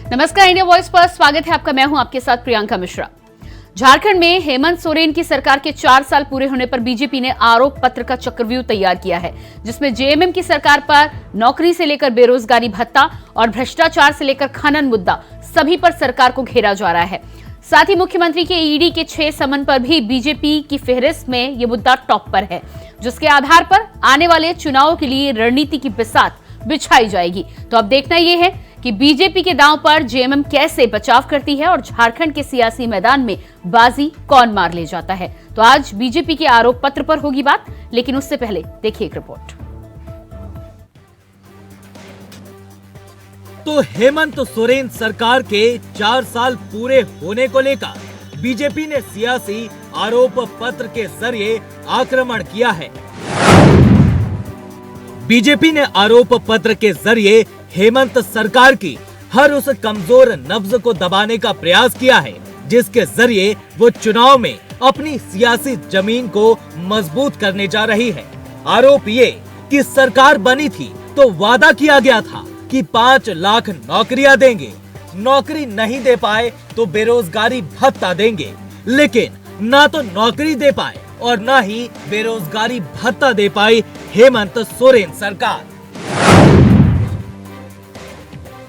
नमस्कार, India voice पर स्वागत है आपका। मैं हूं आपके साथ प्रियंका मिश्रा। झारखंड में हेमंत सोरेन की सरकार के 4 साल पूरे होने पर बीजेपी ने आरोप पत्र का चक्रव्यूह तैयार किया है, जिसमें जेएमएम की सरकार पर नौकरी से लेकर बेरोजगारी भत्ता और भ्रष्टाचार से लेकर खनन मुद्दा सभी पर सरकार को घेरा जा रहा है। साथ ही मुख्यमंत्री के ईडी के 6 समन पर भी बीजेपी की फेहरिस्त में ये मुद्दा टॉप पर है, जिसके आधार पर आने वाले चुनाव के लिए रणनीति की बिसात बिछाई जाएगी। तो अब देखना यह है कि बीजेपी के दांव पर जेएमएम कैसे बचाव करती है और झारखंड के सियासी मैदान में बाजी कौन मार ले जाता है। तो आज बीजेपी के आरोप पत्र पर होगी बात, लेकिन उससे पहले देखिए एक रिपोर्ट। तो हेमंत सोरेन सरकार के 4 साल पूरे होने को लेकर बीजेपी ने सियासी आरोप पत्र के जरिए आक्रमण किया है। बीजेपी ने आरोप पत्र के जरिए हेमंत सरकार की हर उस कमजोर नब्ज को दबाने का प्रयास किया है, जिसके जरिए वो चुनाव में अपनी सियासी जमीन को मजबूत करने जा रही है। आरोप ये कि सरकार बनी थी तो वादा किया गया था कि 5 लाख नौकरियां देंगे, नौकरी नहीं दे पाए तो बेरोजगारी भत्ता देंगे, लेकिन ना तो नौकरी दे पाए और ना ही बेरोजगारी भत्ता दे पाई हेमंत सोरेन सरकार।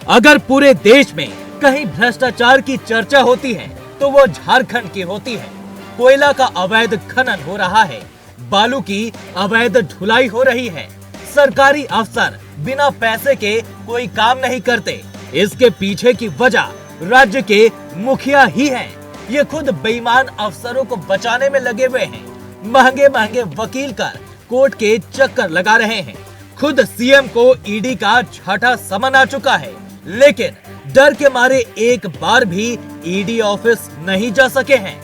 अगर पूरे देश में कहीं भ्रष्टाचार की चर्चा होती है तो वो झारखंड की होती है। कोयला का अवैध खनन हो रहा है, बालू की अवैध ढुलाई हो रही है, सरकारी अफसर बिना पैसे के कोई काम नहीं करते। इसके पीछे की वजह राज्य के मुखिया ही हैं। ये खुद बेईमान अफसरों को बचाने में लगे हुए हैं, महंगे महंगे वकील कर कोर्ट के चक्कर लगा रहे हैं। खुद सीएम को ईडी का छठा समन आ चुका है, लेकिन डर के मारे एक बार भी ईडी ऑफिस नहीं जा सके हैं।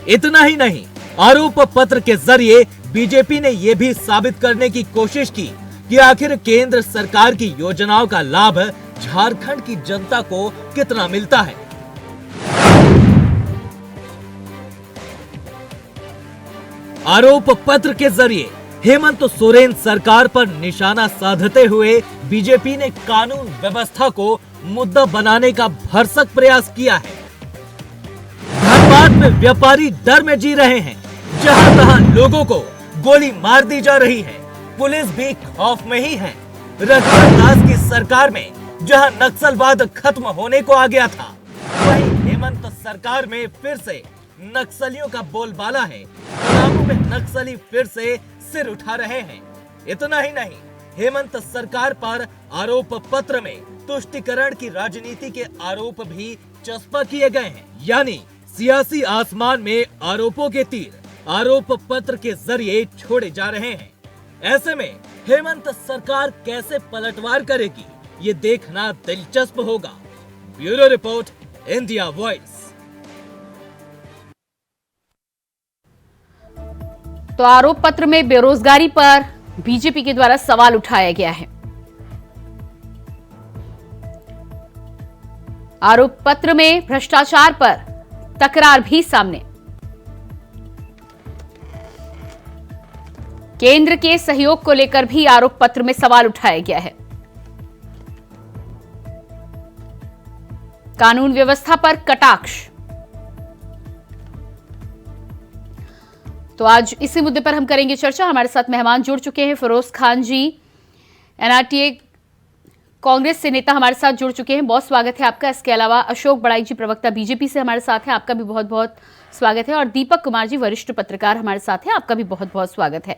इतना ही नहीं, आरोप पत्र के जरिए बीजेपी ने यह भी साबित करने की कोशिश की कि आखिर केंद्र सरकार की योजनाओं का लाभ झारखंड की जनता को कितना मिलता है। आरोप पत्र के जरिए हेमंत सोरेन सरकार पर निशाना साधते हुए बीजेपी ने कानून व्यवस्था को मुद्दा बनाने का भरसक प्रयास किया है। धनबाद में व्यापारी डर में जी रहे हैं, जहां तहां लोगों को गोली मार दी जा रही है, पुलिस भी खौफ में ही है। रघुवर दास की सरकार में जहां नक्सलवाद खत्म होने को आ गया था, वहीं हेमंत सरकार में फिर से नक्सलियों का बोलबाला है। चुनावों में नक्सली फिर से सिर उठा रहे हैं। इतना ही नहीं, हेमंत सरकार पर आरोप पत्र में तुष्टीकरण की राजनीति के आरोप भी चस्पा किए गए हैं। यानी सियासी आसमान में आरोपों के तीर आरोप पत्र के जरिए छोड़े जा रहे हैं। ऐसे में हेमंत सरकार कैसे पलटवार करेगी, ये देखना दिलचस्प होगा। Bureau report, India voice. तो आरोप पत्र में बेरोजगारी पर बीजेपी के द्वारा सवाल उठाया गया है। आरोप पत्र में भ्रष्टाचार पर तकरार भी सामने। केंद्र के सहयोग को लेकर भी आरोप पत्र में सवाल उठाया गया है। कानून व्यवस्था पर कटाक्ष। तो आज इसी मुद्दे पर हम करेंगे चर्चा। हमारे साथ मेहमान जुड़ चुके हैं। फिरोज खान जी, एनआरटीए कांग्रेस से नेता हमारे साथ जुड़ चुके हैं, बहुत स्वागत है आपका। इसके अलावा अशोक बड़ाई जी, प्रवक्ता बीजेपी से हमारे साथ हैं, आपका भी बहुत बहुत स्वागत है। और दीपक कुमार जी, वरिष्ठ पत्रकार हमारे साथ हैं, आपका भी बहुत बहुत स्वागत है।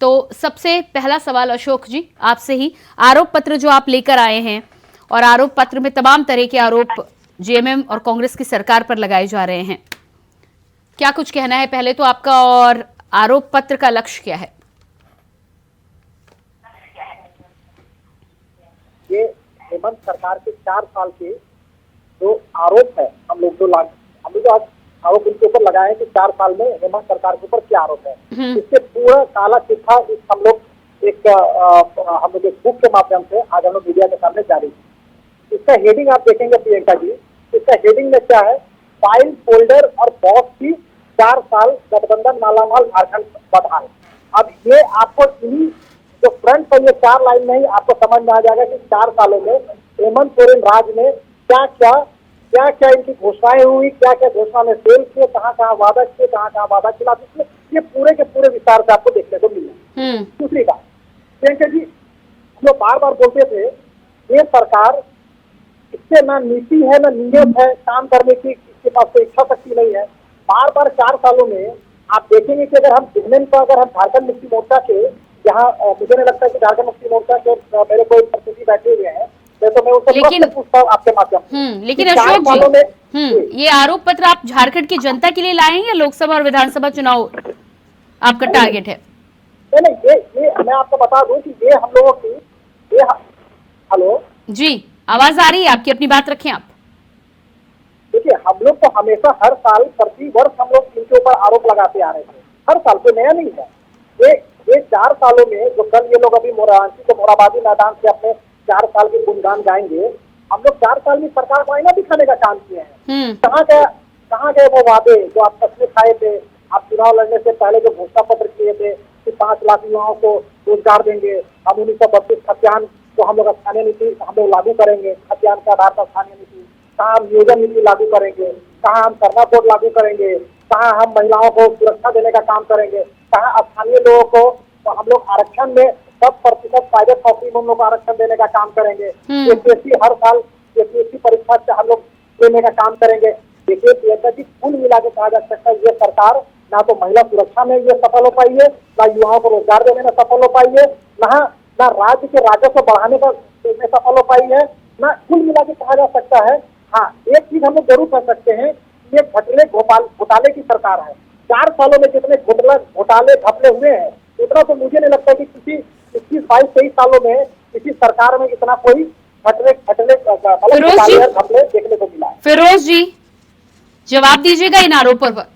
तो सबसे पहला सवाल अशोक जी आपसे ही, आरोप पत्र जो आप लेकर आए हैं और आरोप पत्र में तमाम तरह के आरोप जेएमएम और कांग्रेस की सरकार पर लगाए जा रहे हैं, क्या कुछ कहना है पहले तो आपका, और आरोप पत्र का लक्ष्य क्या है? ये हेमंत सरकार के 4 साल के जो आरोप है, हम लोग जो आज आरोप उनके ऊपर लगाए हैं कि 4 साल में हेमंत सरकार के ऊपर क्या आरोप है, इससे पूरा काला चिट्ठा हम लोग एक बुक के माध्यम से आज हम लोग मीडिया के सामने जारी है। इसका हेडिंग आप देखेंगे प्रियंका जी, इसका हेडिंग में क्या है, फाइल फोल्डर और बॉस की 4 साल गठबंधन मालामाल झारखंड बदहाल। अब ये आपको इन्हीं तो फ्रंट पर ये 4 लाइन में ही आपको समझ में आ जाएगा कि 4 सालों में हेमंत सोरेन राज में क्या क्या इनकी घोषणाएं हुई, क्या क्या घोषणा में फेल किए, कहाँ कहाँ वादा किए, कहाँ कहाँ वादा खिलाफ, इसमें ये पूरे के पूरे विस्तार से आपको देखने को मिला। दूसरी बात प्रियंका जी, जो बार बार बोलते थे ये सरकार, इससे ना नीति है ना नीयत है काम करने की, इसके पास कोई इच्छा शक्ति नहीं है। बार बार 4 सालों में आप देखेंगे कि अगर हम दिग्नन को, अगर हम झारखंड मुक्ति मोर्चा के यहाँ, मुझे नहीं लगता कि झारखंड मुक्ति मोर्चा के मेरे कोई प्रतिनिधि बैठे हुए हैं, तो मैं उनसे लेकिन पूछता हूँ आपके माध्यम लेकिन अशोक जी, ये आरोप पत्र आप झारखंड की जनता के लिए लाए हैं या लोकसभा और विधानसभा चुनाव आपका टारगेट है? नहीं, ये मैं आपको बता दूं कि ये हम लोगों की, ये हेलो जी, आवाज आ रही है आपकी, अपनी बात रखें आप। देखिए, हम लोग तो हमेशा हर साल प्रति वर्ष हम लोग इनके ऊपर आरोप लगाते आ रहे थे, हर साल, कोई नया नहीं है। ये 4 सालों में जो कल ये लोग अभी मोरांची को मोराबादी मैदान से अपने 4 साल के गुणगान गाएंगे, हम लोग 4 साल में सरकार को आईना दिखाने का काम किए हैं। कहाँ गए वो वादे जो आप कसमें खाए थे? आप चुनाव लड़ने से पहले जो घोषणा पत्र किए थे कि 5 लाख युवाओं को रोजगार देंगे, हम 1932 खतियान को हम लोग स्थानीय नीति हम लोग लागू करेंगे, खतियान के आधार पर स्थानीय नीति, कहाँ हम नियोजन नीति लागू करेंगे, कहाँ हम करना कोड लागू करेंगे, कहाँ हम महिलाओं को सुरक्षा देने का काम करेंगे, कहाँ स्थानीय लोगों को तो हम लोग आरक्षण में 10% प्राइवेट नौकरी में हम लोग आरक्षण देने का काम करेंगे। एपीएससी हर साल एपीएससी परीक्षा से हम लोग देने का काम करेंगे। देखिए प्रियंका जी, कुल मिला के कहा जा सकता है ये सरकार ना तो महिला सुरक्षा में ये सफल हो पाई है, ना युवाओं को रोजगार देने में सफल हो पाई है, ना राज्य के राजस्व बढ़ाने का में सफल हो पाई है, ना कुल मिला के कहा जा सकता है। हाँ, एक चीज हम लोग जरूर कह सकते हैं, ये घटले घोटाले की सरकार है। 4 सालों में जितने घोटाले घपले हुए हैं, उतना तो मुझे नहीं लगता कि किसी 21-22-23 सालों में किसी सरकार में इतना कोई घपले देखने को मिला है। फिरोज जी, जवाब दीजिएगा इन आरोपों पर।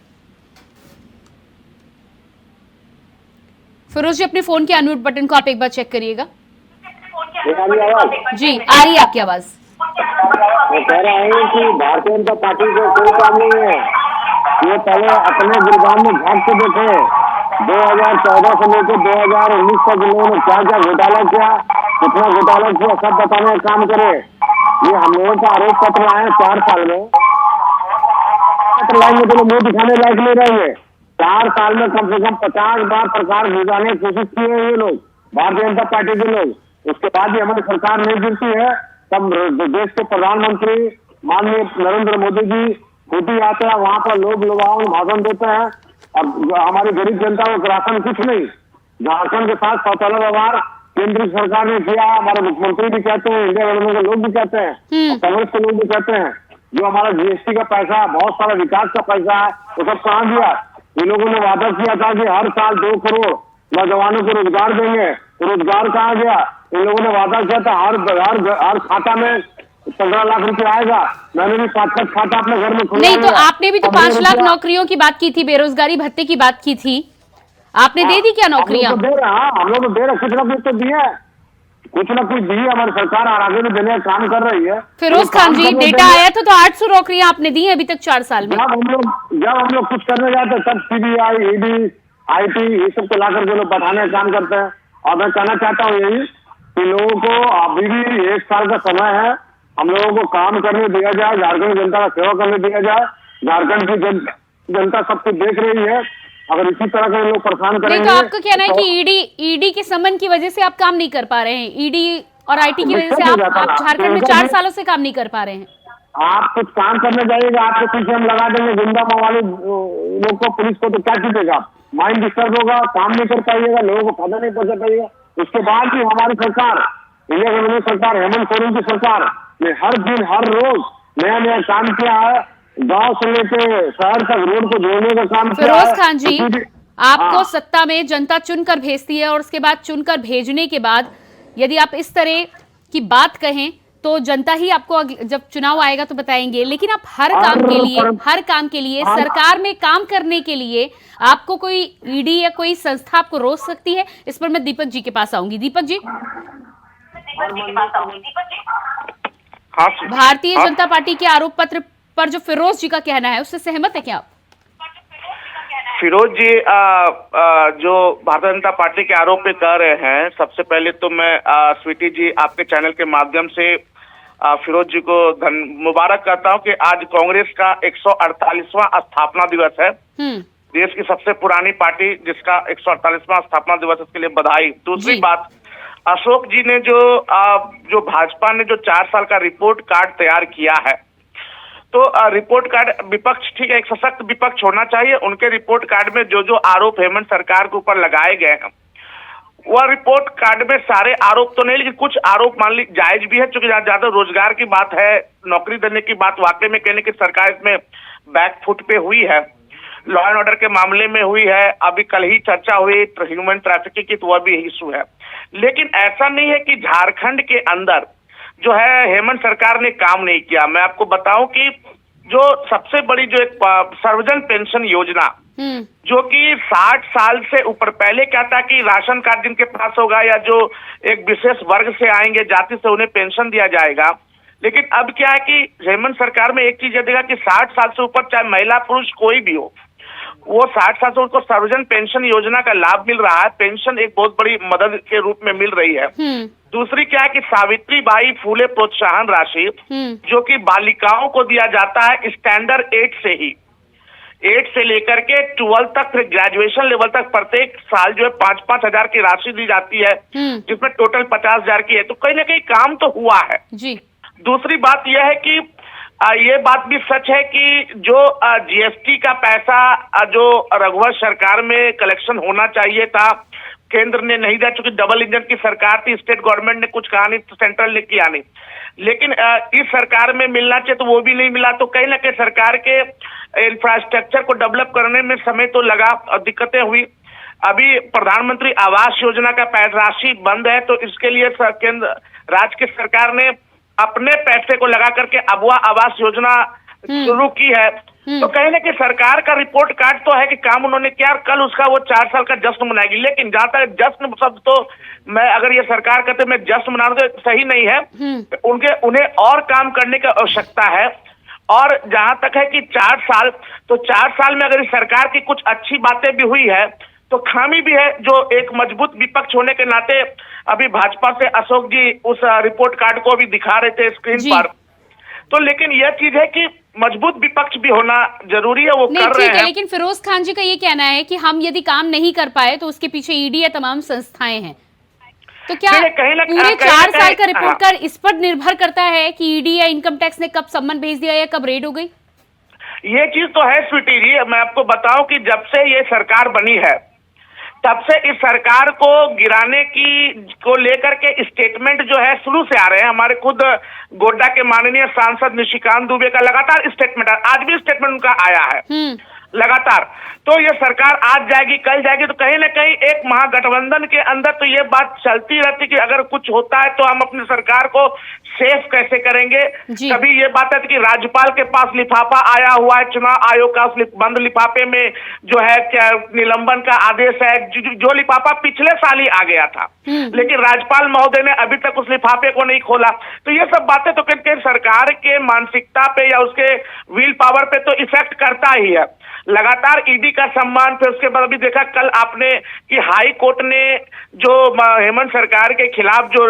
फिरोज जी, अपने फोन के अनम्यूट बटन को आप एक बार चेक करिएगा। जी, आ रही है आपकी आवाज। वो कह रहे हैं कि भारतीय जनता पार्टी को कोई काम नहीं है, ये पहले अपने गुरुग्राम में झांक के देखे 2014 से लेकर 2019 तक इन्होंने क्या क्या घोटाला किया, कितना घोटाला किया, सब बताने का काम करे। ये हम लोगों का आरोप पत्र आए 4 साल में, पत्र लाएंगे तो मुंह दिखाने लायक नहीं रहेंगे। 4 साल में कम से कम 50 बार सरकार भिजाने की कोशिश की है ये लोग, भारतीय जनता पार्टी के लोग। उसके बाद भी हमारी सरकार नहीं गिरती है, तब देश के प्रधानमंत्री माननीय नरेंद्र मोदी जी खुद ही आते हैं, वहाँ पर लोग युवाओं में भाषण देते हैं और हमारी गरीब जनता को राशन कुछ नहीं। झारखंड के साथ शौचालय व्यवहार केंद्र सरकार ने किया, हमारे मुख्यमंत्री भी कहते हैं, इंडिया गवर्नमेंट के लोग भी कहते हैं, कांग्रेस के लोग भी कहते हैं। जो हमारा जीएसटी का पैसा, बहुत सारा विकास का पैसा है, वो सब कहाँ दिया? इन लोगों ने वादा किया था कि हर साल 2 करोड़ नौजवानों को रोजगार देंगे, रोजगार कहाँ गया? इन लोगों ने वादा किया था हर खाता में 15 लाख रुपए आएगा। मैंने भी 5 खाता अपने घर में खुला। नहीं तो आपने भी तो 5 लाख नौकरियों की बात की थी, बेरोजगारी भत्ते की बात की थी, आपने दे दी क्या नौकरियां? हम लोग तो दे रहे, कुछ ना कुछ तो दिए, कुछ ना कुछ दिए हमारी सरकार, और आगे भी देने का काम कर रही है। फिरोज खान जी, डेटा आया था तो 800 नौकरियां आपने दी है अभी तक 4 साल में। जब हम लोग कुछ करने जाते तब सीबीआई, ईडी, आईटी ये सब को लाकर के लोग बढ़ाने का काम करते हैं। और मैं कहना चाहता हूँ यही कि लोगों को अभी भी 1 साल का समय है, हम लोगों को काम करने दिया जाए, झारखंड जनता का सेवा करने दिया जाए। झारखंड की जनता सब कुछ देख रही है, अगर इसी तरह के लोग परेशान करेंगे। नहीं तो आपका कहना है कि ईडी के समन की वजह से आप काम नहीं कर पा रहे हैं, ईडी और आईटी की वजह से आप झारखंड में 4 सालों से काम नहीं कर पा रहे हैं। आप कुछ काम करने जाइएगा, आपके पीछे हम लगा देंगे गुंडा मवाली लोग को, पुलिस को, तो क्या कीजिएगा? माइंड डिस्टर्ब होगा, काम नहीं कर पाइएगा, लोगों को फायदा नहीं पहुंचा पाइएगा। उसके बाद भी हमारी सरकार, इंडिया गवर्नमेंट सरकार, हेमंत सोरेन की सरकार ने हर दिन हर रोज नया नया काम किया है, गांव से लेकर शहर तक रोड को जोड़ने का काम किया है। फिरोज खान जी, आपको सत्ता में जनता चुनकर भेजती है और उसके बाद चुनकर भेजने के बाद यदि आप इस तरह की बात कहें तो जनता ही आपको जब चुनाव आएगा तो बताएंगे, लेकिन आप हर काम के लिए सरकार में काम करने के लिए आपको कोई ईडी या कोई संस्था आपको रोक सकती है? इस पर मैं दीपक जी के पास आऊंगी। दीपक जी, भारतीय जनता पार्टी के आरोप पत्र पर जो फिरोज जी का कहना है उससे सहमत है क्या आप? फिरोज जी, जो भारतीय जनता पार्टी के आरोप पे कर रहे हैं, सबसे पहले तो मैं स्वीटी जी आपके चैनल के माध्यम से फिरोज जी को मुबारक करता हूं कि आज कांग्रेस का 148वां स्थापना दिवस है। देश की सबसे पुरानी पार्टी जिसका 148वां स्थापना दिवस, इसके लिए बधाई। दूसरी बात, अशोक जी ने जो भाजपा ने जो 4 साल का रिपोर्ट कार्ड तैयार किया है, तो रिपोर्ट कार्ड, विपक्ष ठीक है, एक सशक्त विपक्ष होना चाहिए। उनके रिपोर्ट कार्ड में जो जो आरोप हेमंत सरकार के ऊपर लगाए गए हैं, वह रिपोर्ट कार्ड में सारे आरोप तो नहीं, लेकिन कुछ आरोप मान ली जायज भी है, क्योंकि ज्यादा रोजगार की बात है, नौकरी देने की बात वाकई में कहने की सरकार इसमें बैकफुट पे हुई है। लॉ एंड ऑर्डर के मामले में हुई है, अभी कल ही चर्चा हुई ह्यूमन ट्रैफिकिंग की, तो वह भी इशू है। लेकिन ऐसा नहीं है कि झारखंड के अंदर जो है हेमंत सरकार ने काम नहीं किया। मैं आपको बताऊं कि जो सबसे बड़ी जो एक सर्वजन पेंशन योजना, जो कि 60 साल से ऊपर, पहले क्या था कि राशन कार्ड जिनके पास होगा या जो एक विशेष वर्ग से आएंगे, जाति से, उन्हें पेंशन दिया जाएगा। लेकिन अब क्या है कि हेमंत सरकार में एक चीज यह देगा कि 60 साल से ऊपर चाहे महिला पुरुष कोई भी हो, वो 60 साल से उनको सर्वजन पेंशन योजना का लाभ मिल रहा है। पेंशन एक बहुत बड़ी मदद के रूप में मिल रही है। दूसरी क्या है कि सावित्रीबाई फूले प्रोत्साहन राशि, जो कि बालिकाओं को दिया जाता है स्टैंडर्ड 8 से ही, 8 से लेकर के 12 तक, फिर ग्रेजुएशन लेवल तक प्रत्येक साल जो है 5-5 हजार की राशि दी जाती है, जिसमें टोटल 50 हजार की है। तो कहीं ना कहीं काम तो हुआ है जी। दूसरी बात यह है कि ये बात भी सच है कि जो जीएसटी का पैसा जो रघुवर सरकार में कलेक्शन होना चाहिए था, केंद्र ने नहीं दिया, चूंकि डबल इंजन की सरकार थी, स्टेट गवर्नमेंट ने कुछ कहा नहीं, तो सेंट्रल ने किया नहीं। लेकिन इस सरकार में मिलना चाहिए तो वो भी नहीं मिला। तो कहीं ना कहीं सरकार के इंफ्रास्ट्रक्चर को डेवलप करने में समय तो लगा और दिक्कतें हुई। अभी प्रधानमंत्री आवास योजना का राशि बंद है, तो इसके लिए केंद्र राज्य की सरकार ने अपने पैसे को लगा करके अबुआ आवास योजना शुरू की है। तो कहीं ना कहीं सरकार का रिपोर्ट कार्ड तो है कि काम उन्होंने किया, कल उसका वो 4 साल का जश्न मनाएगी। लेकिन जहां तक जश्न शब्द, तो मैं अगर ये सरकार कहते मैं जश्न मना रहा हूं, सही नहीं है। उन्हें और काम करने की आवश्यकता है। और जहां तक है कि 4 साल, तो 4 साल में अगर इस सरकार की कुछ अच्छी बातें भी हुई है, तो खामी भी है, जो एक मजबूत विपक्ष होने के नाते अभी भाजपा से अशोक जी उस रिपोर्ट कार्ड को भी दिखा रहे थे स्क्रीन पर। तो लेकिन यह चीज है कि मजबूत विपक्ष भी होना जरूरी है, वो कर रहे हैं। लेकिन फिरोज खान जी का ये कहना है कि हम यदि काम नहीं कर पाए तो उसके पीछे ईडी या तमाम संस्थाएं हैं। तो क्या पूरे 4 साल का रिपोर्ट कार्ड इस पर निर्भर करता है कि ईडी या इनकम टैक्स ने कब सम्मन भेज दिया या कब रेड हो गई? ये चीज तो है स्वीटी जी, मैं आपको बताऊं कि जब से ये सरकार बनी है, तब से इस सरकार को गिराने को लेकर के स्टेटमेंट जो है शुरू से आ रहे हैं। हमारे खुद गोड्डा के माननीय सांसद निशिकांत दुबे का लगातार स्टेटमेंट, आज भी स्टेटमेंट उनका आया है लगातार। तो ये सरकार आज जाएगी कल जाएगी, तो कहीं ना कहीं एक महागठबंधन के अंदर तो ये बात चलती रहती कि अगर कुछ होता है तो हम अपनी सरकार को सेफ कैसे करेंगे। कभी ये बात है कि राज्यपाल के पास लिफाफा आया हुआ है चुनाव आयोग का, उस बंद लिफाफे में जो है क्या निलंबन का आदेश है, जो लिफाफा पिछले साल ही आ गया था, लेकिन राज्यपाल महोदय ने अभी तक उस लिफाफे को नहीं खोला। तो ये सब बातें तो कहीं सरकार के मानसिकता पे या उसके विल पावर पे तो इफेक्ट करता ही है। लगातार ईडी का सम्मान, फिर उसके बाद अभी देखा कल आपने कि हाई कोर्ट ने जो हेमंत सरकार के खिलाफ जो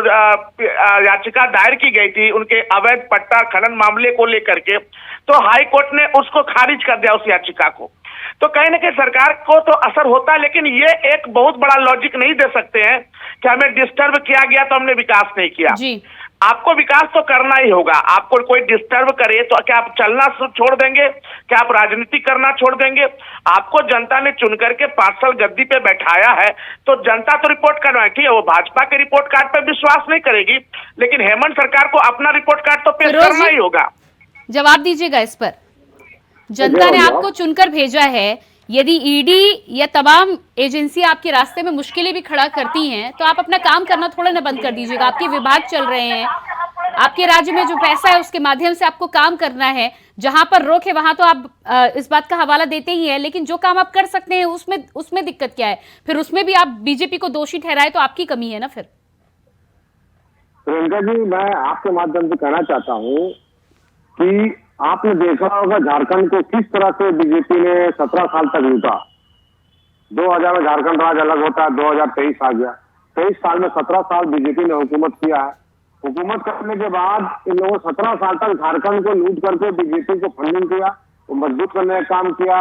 याचिका दायर की गई थी उनके अवैध पट्टा खनन मामले को लेकर के, तो हाई कोर्ट ने उसको खारिज कर दिया उस याचिका को। तो कहीं ना कहीं सरकार को तो असर होता है, लेकिन ये एक बहुत बड़ा लॉजिक नहीं दे सकते हैं कि हमें डिस्टर्ब किया गया तो हमने विकास नहीं किया जी। आपको विकास तो करना ही होगा। आपको कोई डिस्टर्ब करे तो क्या आप चलना छोड़ देंगे? क्या आप राजनीति करना छोड़ देंगे? आपको जनता ने चुन करके 5 साल गद्दी पे बैठाया है, तो जनता तो रिपोर्ट करवाए, ठीक है, वो भाजपा के रिपोर्ट कार्ड पे विश्वास नहीं करेगी, लेकिन हेमंत सरकार को अपना रिपोर्ट कार्ड तो पेश करना ही होगा। जवाब दीजिएगा इस पर। जनता ने आपको चुनकर भेजा है, यदि ईडी या तमाम एजेंसी आपके रास्ते में मुश्किलें भी खड़ा करती हैं, तो आप अपना काम करना थोड़ा ना बंद कर दीजिएगा। आपके विभाग चल रहे हैं, आपके राज्य में जो पैसा है उसके माध्यम से आपको काम करना है। जहां पर रोक है वहां तो आप इस बात का हवाला देते ही हैं, लेकिन जो काम आप कर सकते हैं उसमें दिक्कत क्या है? फिर उसमें भी आप बीजेपी को दोषी ठहराए तो आपकी कमी है ना फिर। प्रियंका जी, मैं आपके माध्यम से कहना चाहता हूँ कि आपने देखा होगा झारखंड को किस तरह से बीजेपी ने 17 साल तक लूटा। 2000 में झारखंड राज्य अलग होता है, 2023 आ गया। 23 साल में 17 साल बीजेपी ने हुकूमत किया है। हुकूमत करने के बाद इन लोगों 17 साल तक झारखंड को लूट करके बीजेपी को फंडिंग किया, वो मजबूत करने का काम किया।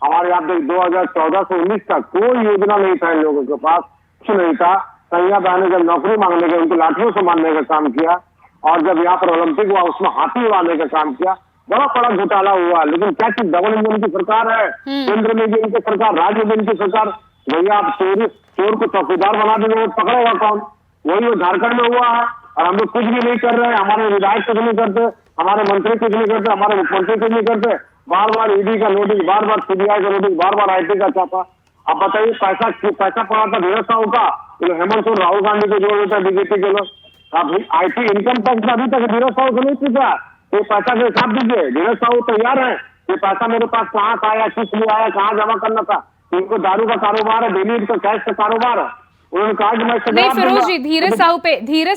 हमारे यहाँ पे 2014 से 19 तक कोई योजना नहीं था इन लोगों के पास, कुछ नहीं था। कन्या बहने जब नौकरी मांगने के उनको लाठियों से मारने का काम किया, और जब यहाँ पर ओलंपिक हुआ उसमें हाथी उड़ाने का काम किया। बड़ा बड़ा घोटाला हुआ। लेकिन क्या चीज डबल इंजन की सरकार है, केंद्र में भी इनकी सरकार, राज्य में इनकी सरकार। भैया आप चोर को चौकीदार बना देंगे, वो पकड़ेगा कौन? वही वो झारखंड में हुआ है। और हम लोग कुछ भी नहीं कर रहे हैं, हमारे विधायक कुछ नहीं करते, हमारे मंत्री कुछ नहीं करते, हमारे मुख्यमंत्री कुछ नहीं करते। बार बार ईडी का नोटिस, बार बार सीबीआई का नोटिस, बार बार IT का छापा। अब बताइए पैसा पड़ा था धीरज साहू का, हेमंत सोरेन राहुल गांधी को जोड़ देता है बीजेपी के लोग। अब IT इनकम टैक्स अभी तक धीरज साहू से नहीं पूछा, तो पैसा का हिसाब दीजिए। धीरज साहू तैयार है, ये पैसा मेरे पास कहाँ से आया, किस लिए आया, कहाँ जमा करना था। इनको दारू का कारोबार है, डेली इनका कैश का कारोबार है। उन्होंने कहा कि मैं नहीं फिरोज जी, धीरज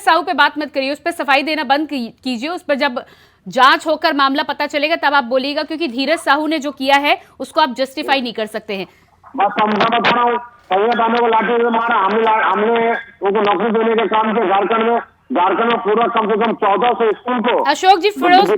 साहू पे बात मत करिए, उस पर सफाई देना बंद कीजिए। उस पर जब जांच होकर मामला पता चलेगा तब आप बोलिएगा, क्योंकि धीरज साहू ने जो किया है उसको आप जस्टिफाई नहीं कर सकते हैं। बस मैं बता रहा हूँ, सैयद आने को लाठी से मारा, हमने उनको नौकरी देने का काम किया झारखंड में पूरा कम से कम 1400 स्कूल को। अशोक जी फिरोज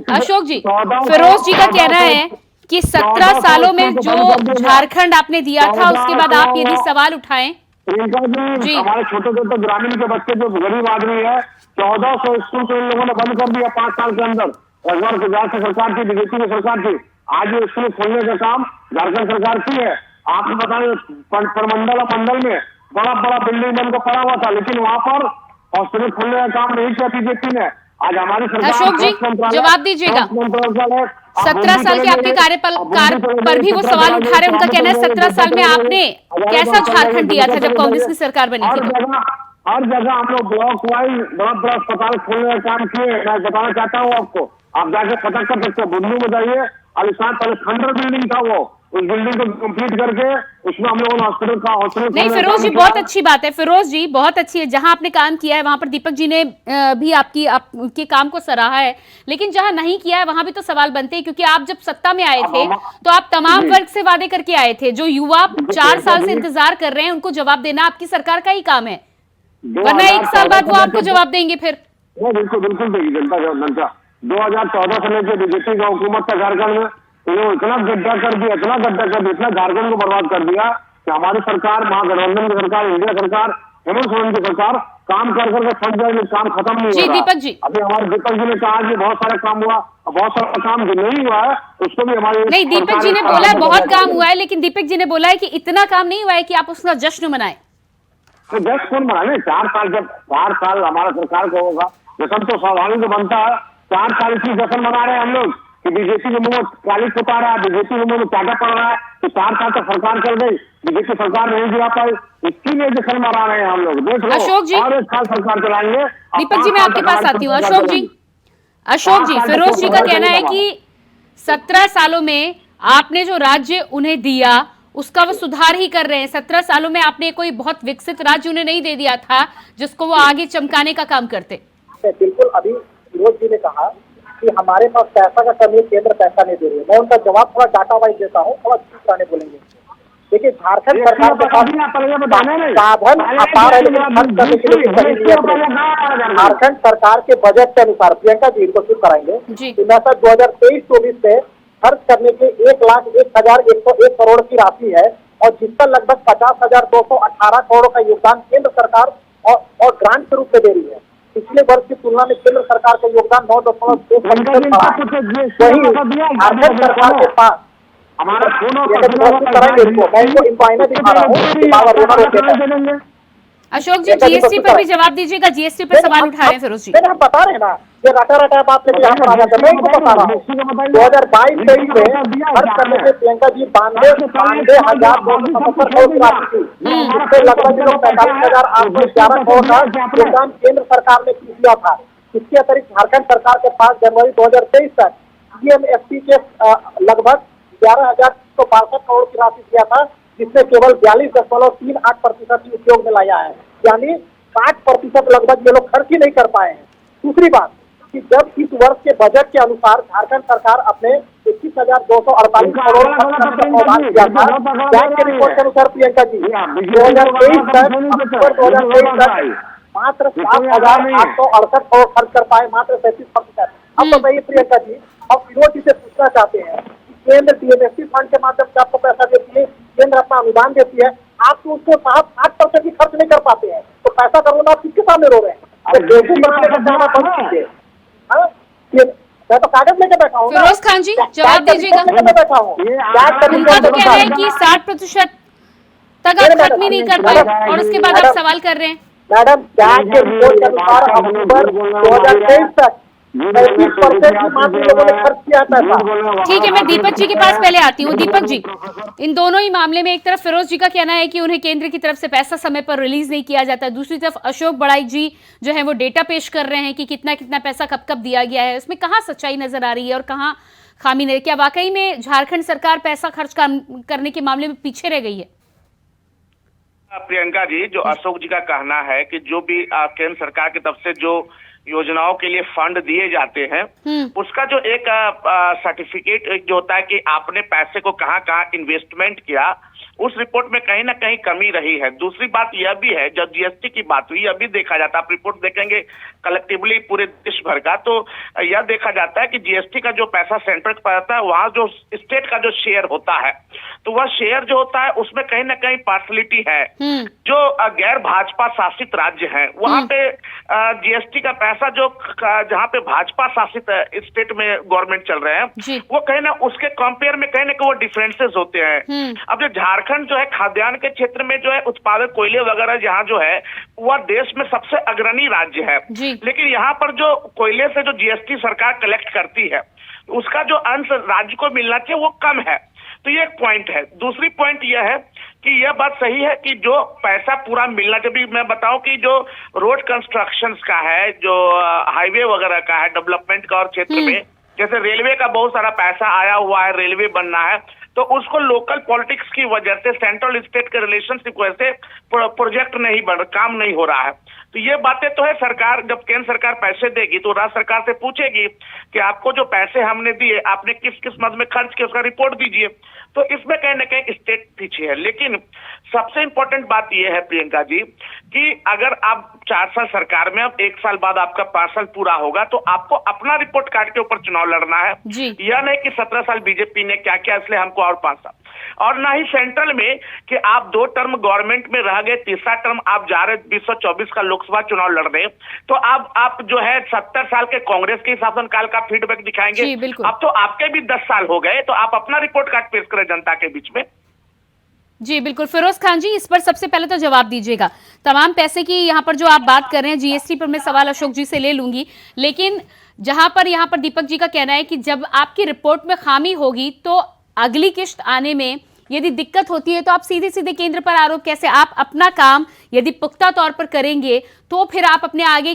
जी का कहना है कि 17 सालों में जो झारखंड आपने दिया था, उसके बाद आप यदि सवाल उठाएं। प्रियंका जी, हमारे छोटे छोटे ग्रामीण के बच्चे जो गरीब आदमी है, 1400 स्कूल को इन लोगों ने बंद कर दिया 5 साल के अंदर। रघुवर गुजरात की सरकार थी, बीजेपी की सरकार थी। आज ये स्कूल खोलने का काम झारखंड सरकार की है। आपको बताएं, प्रमंडल मंडल में बड़ा बड़ा बिल्डिंग बनकर पड़ा हुआ था, लेकिन वहां पर हॉस्पिटल खोलने का काम नहीं किया बीजेपी ने। आज हमारी सरकार, अशोक जी जवाब दीजिएगा, 17 साल के आपके कार्यकाल पर भी वो सवाल उठा रहे। उनका कहना है 17 साल में आपने कैसा झारखंड दिया था जब कांग्रेस की सरकार बनी थी। हर जगह हम लोग ब्लॉक वाइज बड़ा बड़ा अस्पताल खोलने का काम किए। मैं बताना चाहता हूँ आपको, आप जाके पता कर सकते हैं। बुन्नू में जाइए, आलिशान पहले खंडर बिल्डिंग था, वो उस बिल्डिंग को कंप्लीट करके उसमें हम लोगों ने हॉस्पिटल नहीं फिरोज जी, बहुत अच्छी बात है। फिरोज जी बहुत अच्छी है, जहां आपने काम किया है वहां पर दीपक जी ने भी आपके काम को सराहा है। लेकिन जहां नहीं किया है वहां भी तो सवाल बनते हैं, क्योंकि आप जब सत्ता में आए थे तो आप तमाम वर्ग से वादे करके आए थे। जो युवा 4 साल से इंतजार कर रहे हैं उनको जवाब देना आपकी सरकार का ही काम है, वरना 1 साल बाद वो आपको जवाब देंगे फिर। बिल्कुल देगी जनता। 2014 से लेकर बीजेपी का हुकूमत था झारखंड में, तो इतना गड्ढा कर दिया, इतना झारखंड को बर्बाद कर दिया कि हमारी सरकार, महागठबंधन की सरकार, इंडिया सरकार, हेमंत सोरेन की सरकार काम कर करके थक जाएगी, काम खत्म नहीं हो रहा। दीपक जी, अभी हमारे दीपक जी ने कहा कि बहुत सारा काम हुआ, बहुत सारा काम जो नहीं हुआ है उसको भी हमारे नहीं, दीपक जी ने बोला है बहुत काम हुआ है, लेकिन दीपक जी ने बोला है कि इतना काम नहीं हुआ है कि आप उसका जश्न मनाएं। तो जश्न कौन मनाए? 4 साल, जब 4 साल हमारा सरकार का होगा, जश्न तो स्वाभाविक बनता है। 4 साल की जश्न मना रहे हैं हम लोग कि बीजेपी के मुंह में काली पुता रहा है, बीजेपी के मुंह में चाटा पड़ रहा है कि 4 साल तक सरकार चल गई, बीजेपी सरकार नहीं दिला पाई, इसके लिए जश्न मना रहे हैं हम लोग। देख लो, अशोक जी, और 1 साल सरकार चलाएंगे। दीपक जी मैं आपके पास आती हूँ। अशोक जी फिरोज जी का कहना है कि 17 सालों में आपने जो राज्य उन्हें दिया उसका वो सुधार ही कर रहे हैं। 17 सालों में आपने कोई बहुत विकसित राज्य उन्हें नहीं दे दिया था जिसको वो आगे चमकाने का काम करते। बिल्कुल, अभी फिरोज जी ने कहा कि हमारे पास पैसा का कमी, केंद्र पैसा नहीं दे रही है। मैं उनका जवाब थोड़ा डाटा वाइज देता हूँ, थोड़ा पुराने बोलेंगे। देखिए, झारखंड सरकार के पास साधन अपार है, लेकिन खर्च करने के लिए सही नियत नहीं। झारखंड सरकार के बजट के अनुसार, प्रियंका जी इनको शुरू कराएंगे, 2023-24 से खर्च करने के 1,01,101 करोड़ की राशि है, और जिसका लगभग 50,218 करोड़ का योगदान केंद्र सरकार और ग्रांट के रूप में दे रही है। पिछले वर्ष की तुलना में केंद्र सरकार का योगदान 9.2% बढ़ा है। वही झारखंड सरकार के पास हमारा अशोक जी जीएसटी पर भी जवाब दीजिएगा। जीएसटी पर सवाल उठा रहे हैं फिरोज जी। हम बता रहे हैं ना, ये रटा बात लेके यहाँ पर आ जाते हैं। मैं इनको बता रहा हूँ 2022-23 में खर्च करने से प्रियंका जी 92,277 करोड़ की राशि थी, जिससे लगभग 45,811 करोड़ का योगदान केंद्र सरकार ने किया था। इसके अतिरिक्त झारखंड सरकार के पास जनवरी 2023 तक GMFT के लगभग 11,162 करोड़ की राशि दिया था, जिसने केवल 42.38% ही उपयोग में लाया है। यानी 60% लगभग ये लोग खर्च ही नहीं कर पाए हैं। दूसरी बात, कि जब इस वर्ष के बजट के अनुसार झारखंड सरकार अपने 21,248 करोड़ किया था, बैंक के रिपोर्ट के अनुसार प्रियंका जी 2023 तक अक्टूबर 2023 तक मात्र 7,868 करोड़ खर्च कर पाए, मात्र 37%। अब बताइए प्रियंका जी, अब फिरोज जी से पूछना चाहते हैं कि केंद्र डीएमएफटी फंड के माध्यम से आपको पैसा देती है, केंद्र अपना अनुदान देती है, आप तो उसको 60% भी खर्च नहीं कर पाते हैं, तो पैसा करोना आप किसके सामने रो रहे हैं? मैं तो कागज लेके बैठा हूँ। फिरोज खान जी जवाब दीजिएगा। बैठा हूँ, उनका तो कहना है कि 60% तक आप खत्म ही नहीं कर पाए और उसके बाद आप सवाल कर रहे हैं। मैडम बैंक के रिपोर्ट के अनुसार अक्टूबर 2023 तक 35% की मात्र लोगों ने खर्च किया पैसा। ठीक है, मैं दीपक जी के पास पहले आती हूँ। दीपक जी, इन दोनों ही मामले में एक तरफ फिरोज जी का कहना है कि उन्हें केंद्र की तरफ से पैसा समय पर रिलीज नहीं किया जाता, दूसरी तरफ अशोक बड़ाई जी जो है वो डेटा पेश कर रहे हैं कि कितना कितना पैसा कब कब दिया गया है। उसमें कहाँ सच्चाई नजर आ रही है और कहाँ खामी नहीं? क्या वाकई में झारखंड सरकार पैसा खर्च करने के मामले में पीछे रह गई है? प्रियंका जी, जो अशोक जी का कहना है कि जो भी केंद्र सरकार की तरफ से जो योजनाओं के लिए फंड दिए जाते हैं, उसका जो एक सर्टिफिकेट जो होता है कि आपने पैसे को कहाँ कहाँ इन्वेस्टमेंट किया, उस रिपोर्ट में कहीं ना कहीं कमी रही है। दूसरी बात यह भी है, जब जीएसटी की बात हुई, यह भी देखा जाता है, आप रिपोर्ट देखेंगे कलेक्टिवली पूरे देश भर का, तो यह देखा जाता है कि जीएसटी का जो पैसा सेंटर पर आता है, वहाँ जो स्टेट का जो शेयर होता है, तो वह शेयर जो होता है उसमें कहीं ना कहीं पार्शलिटी है। जो गैर भाजपा शासित राज्य है, वहाँ पे जीएसटी का पैसा जो जहाँ पे भाजपा शासित स्टेट में गवर्नमेंट चल रहे हैं, वो कहीं ना उसके कंपेयर में कहीं ना कहीं वो डिफरेंसेस होते हैं। अब जो झारखंड जो है खाद्यान्न के क्षेत्र में जो है उत्पादक कोयले वगैरह जहाँ जो है वह देश में सबसे अग्रणी राज्य है, लेकिन यहाँ पर जो कोयले से जो जीएसटी सरकार कलेक्ट करती है उसका जो अंश राज्य को मिलना चाहिए वो कम है। तो ये एक पॉइंट है। दूसरी पॉइंट यह है कि यह बात सही है कि जो पैसा पूरा मिलना चाहिए, मैं बताऊं कि जो रोड कंस्ट्रक्शन का है, जो हाईवे वगैरह का है, डेवलपमेंट का और क्षेत्र में जैसे रेलवे का बहुत सारा पैसा आया हुआ है, रेलवे बनना है, तो उसको लोकल पॉलिटिक्स की वजह से सेंट्रल स्टेट के रिलेशनशिप की वजह से प्रोजेक्ट नहीं बन, काम नहीं हो रहा है। तो ये बातें तो है, सरकार जब केंद्र सरकार पैसे देगी तो राज्य सरकार से पूछेगी कि आपको जो पैसे हमने दिए आपने किस किस मद में खर्च किया, उसका रिपोर्ट दीजिए। तो इसमें कहीं ना कहीं स्टेट पीछे है। लेकिन सबसे इंपॉर्टेंट बात यह है प्रियंका जी कि अगर आप 4 साल सरकार में, अब 1 साल बाद आपका 5 साल पूरा होगा, तो आपको अपना रिपोर्ट कार्ड के ऊपर चुनाव लड़ना है। यह नहीं कि 17 साल बीजेपी ने क्या किया इसलिए हमको और 5 साल, और ना ही सेंट्रल में कि आप 2 टर्म गवर्नमेंट में रह गए, तीसरा टर्म आप जा रहे 2024 का लोकसभा चुनाव लड़ रहे हैं, तो आप जो है 70 साल के कांग्रेस के शासनकाल का फीडबैक दिखाएंगे। अब तो आपके भी 10 साल हो गए, तो आप अपना रिपोर्ट कार्ड पेश करें जनता के बीच में। जी बिल्कुल। फिरोज खान जी, इस पर सबसे पहले तो जवाब दीजिएगा। तमाम पैसे की यहाँ पर जो आप बात कर रहे हैं, जीएसटी पर मैं सवाल अशोक जी से ले लूंगी, लेकिन जहां पर यहाँ पर दीपक जी का कहना है कि जब आपकी रिपोर्ट में खामी होगी तो अगली किश्त आने में यदि दिक्कत होती है तो आप सीधे सीधे केंद्र पर आरोप कैसे? आप अपना काम यदि पुख्ता तौर पर करेंगे तो फिर आप अपने आगे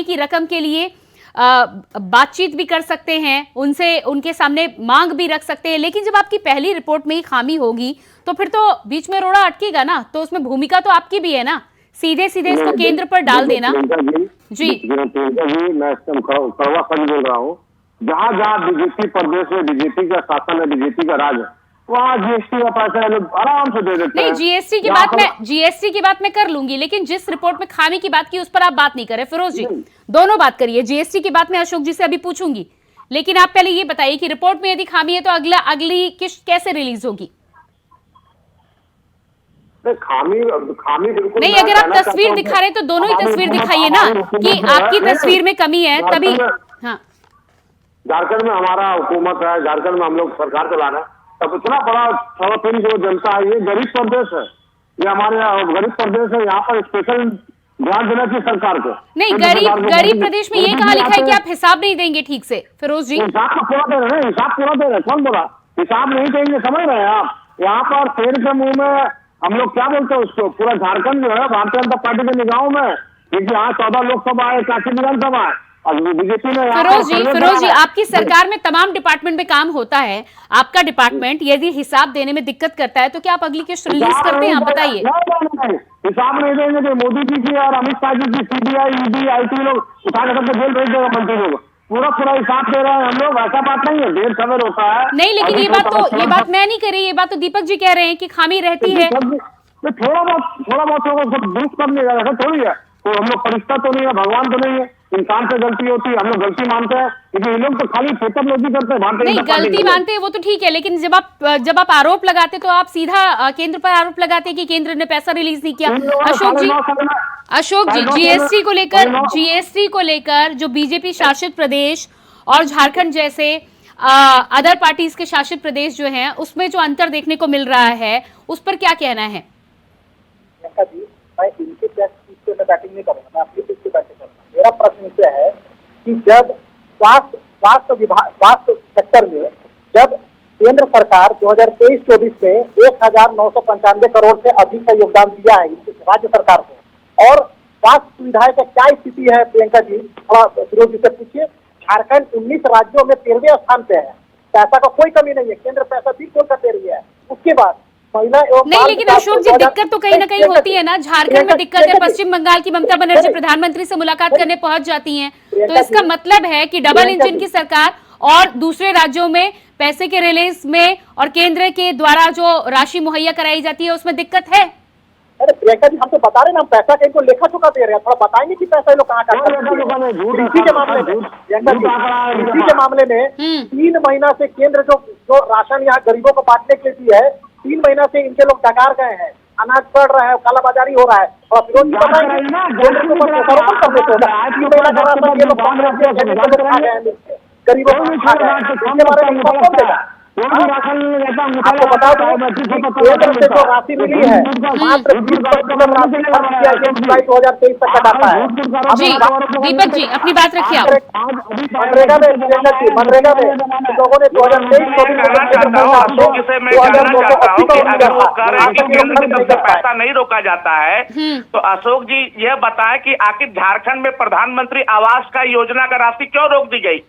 की रकम के लिए बातचीत भी कर सकते हैं, उनसे उनके सामने मांग भी रख सकते हैं। लेकिन जब आपकी पहली रिपोर्ट में ही खामी होगी तो फिर तो बीच में रोड़ा अटकेगा ना, तो उसमें भूमिका तो आपकी भी है ना, सीधे सीधे इसको केंद्र पर डाल देना। जी मैं कड़वा सच बोल रहा हूँ, जहाँ जहाँ बीजेपी प्रदेश में बीजेपी का शासन है, बीजेपी का राज है, वहाँ जीएसटी का पैसा आराम से दे देते हैं। नहीं, जीएसटी की बात मैं कर लूंगी, लेकिन जिस रिपोर्ट में खामी की बात की उस पर आप बात नहीं करें। फिरोज जी दोनों बात करिए, जीएसटी की बात मैं अशोक जी से अभी पूछूंगी, लेकिन आप पहले ये बताइए कि रिपोर्ट में यदि खामी है तो अगली किश्त कैसे रिलीज होगी? खामी बिल्कुल नहीं, अगर आप तस्वीर दिखा रहे हैं तो दोनों ही तस्वीर दिखाइए ना कि आपकी तस्वीर में कमी है तभी। हाँ, झारखंड में हमारा हुकूमत है, झारखंड में हम लोग सरकार चला रहे हैं, तब इतना बड़ा 3 जो जनता है, ये गरीब प्रदेश है, ये हमारे गरीब प्रदेश है, यहाँ पर स्पेशल ध्यान देना चाहिए सरकार को। नहीं, गरीब प्रदेश में ये कहा लिखा है कि आप हिसाब नहीं देंगे ठीक से? फिरोज जी हिसाब तो पूरा दे रहे हैं, हिसाब पूरा दे रहे हैं, कौन बोला हिसाब नहीं देंगे? समझ रहे हैं आप? यहाँ पर शेर के मुंह में हम लोग क्या बोलते हैं उसको, पूरा झारखंड जो है भारतीय जनता पार्टी के निगाहों में, क्योंकि यहाँ 14 लोकसभा है, 81 विधानसभा है, और बीजेपी ने। फिरोज जी आपकी सरकार में तमाम डिपार्टमेंट में काम होता है, आपका डिपार्टमेंट यदि हिसाब देने में दिक्कत करता है तो क्या आप अगली किश्त रिलीज करते हैं? आप बताइए। हिसाब नहीं देंगे तो मोदी जी की और अमित शाह जी की सीबीआई, ईडी, आईटी लोग उठा कर जेल भेज देगा मंत्री लोग। पूरा हिसाब दे रहे हैं हम लोग। ऐसा बात नहीं है, देर सवेर होता है। नहीं, लेकिन ये बात मैं नहीं कह रही, ये बात तो दीपक जी कह रहे हैं कि खामी रहती है। थोड़ा बहुत होगा, दुरुस्त कर लिया, ऐसा थोड़ी है। तो हम लोग फरिश्ता तो नहीं है, भगवान तो नहीं है, इंसान से गलती होती है, हम लोग गलती मानते हैं। लेकिन ये लोग तो खाली फेतरलोजी करते हैं। नहीं, गलती मानते हैं वो तो ठीक है, लेकिन जब आप आरोप लगाते तो आप सीधा केंद्र पर आरोप लगाते हैं कि केंद्र ने पैसा रिलीज नहीं किया। अशोक जी जीएसटी को लेकर जो बीजेपी शासित प्रदेश और झारखंड जैसे अदर पार्टीज के शासित प्रदेश जो हैं उसमें जो अंतर देखने को मिल रहा है, उस पर क्या कहना है? मैं इनके पे मैं बैटिंग नहीं करूंगा, मैं अपनी पे बैटिंग करूंगा। मेरा प्रश्न ये है कि जब स्वास्थ्य सेक्टर में जब केंद्र सरकार 2023-24 में 1995 करोड़ से अधिक का योगदान दिया है राज्य सरकार को, और स्वास्थ्य सुविधाएं का क्या स्थिति है प्रियंका जी, थोड़ा विरोधी से पूछिए। झारखंड 19 राज्यों में 13वें स्थान पे है, पैसा का कोई कमी नहीं है, केंद्र पैसा भी खोल कर दे रही है। उसके बाद नहीं, लेकिन अशोक जी दिक्कत तो कहीं ना कहीं होती है ना, झारखंड में दिक्कत है। पश्चिम बंगाल की ममता बनर्जी प्रधानमंत्री से मुलाकात करने पहुंच जाती हैं, तो इसका मतलब है कि डबल इंजन की सरकार और दूसरे राज्यों में पैसे के रिलीज में और केंद्र के द्वारा जो राशि मुहैया कराई जाती है उसमें दिक्कत है। अरे प्रियंका जी, हम तो बता रहे ना, हम पैसा कहीं को लेखा चुका दे रहे हैं, थोड़ा बताएंगे कि पैसा ये लोग कहाँ कृषि के मामले में। कृषि के मामले में 3 महीना से केंद्र जो राशन यहाँ गरीबों को बांटने के लिए दी है, 3 महीना से इनके लोग डकार गए हैं, अनाज पड़ रहा है, कालाबाजारी हो रहा है, और विरोध गरीबों को आपको बता दूं केंद्र से जो राशि मिली है मात्र 20% राशि 2023 तक का डाटा है। जी दीपक जी अपनी बात रखिए आप। मनरेगा में लोगों ने 2023 पैसा नहीं रोका जाता है, तो अशोक जी यह बताएं कि आखिर झारखंड में प्रधानमंत्री आवास का योजना का राशि क्यों रोक दी गई,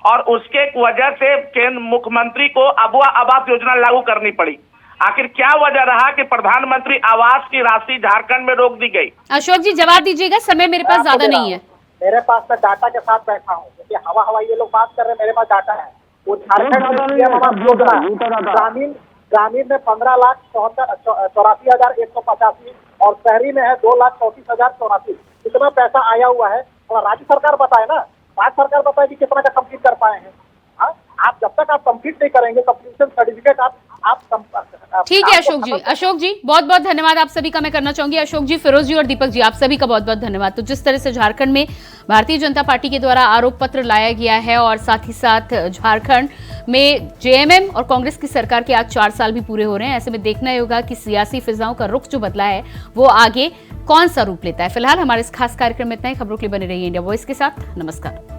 और उसके वजह से केंद्र मुख्यमंत्री को अबुआ आवास योजना लागू करनी पड़ी। आखिर क्या वजह रहा कि प्रधानमंत्री आवास की राशि झारखंड में रोक दी गई? अशोक जी जवाब दीजिएगा, समय मेरे पास ज्यादा नहीं है। मेरे पास तो डाटा के साथ बैठा हूँ, क्योंकि हवा ये लोग बात कर रहे हैं, मेरे पास डाटा है। वो झारखंड ग्रामीण में 15,84,185 और शहरी में है 2,34,084। कितना पैसा आया हुआ है और राज्य सरकार बताए ना, राज्य सरकार बताए कि कितना का कंप्लीट कर पाए हैं। आप जब तक आप कंप्लीट नहीं करेंगे कंप्लीशन सर्टिफिकेट आप ठीक है अशोक जी बहुत बहुत धन्यवाद आप सभी का मैं करना चाहूंगी। अशोक जी, फिरोज जी और दीपक जी आप सभी का बहुत बहुत धन्यवाद। तो जिस तरह से झारखंड में भारतीय जनता पार्टी के द्वारा आरोप पत्र लाया गया है और साथ ही साथ झारखंड में जेएमएम और कांग्रेस की सरकार के आज 4 साल भी पूरे हो रहे हैं, ऐसे में देखना ही होगा कि सियासी फिजाओं का रुख जो बदला है वो आगे कौन सा रूप लेता है। फिलहाल हमारे इस खास कार्यक्रम में इतना ही। खबरों के लिए बने रहिए इंडिया वॉइस के साथ। नमस्कार।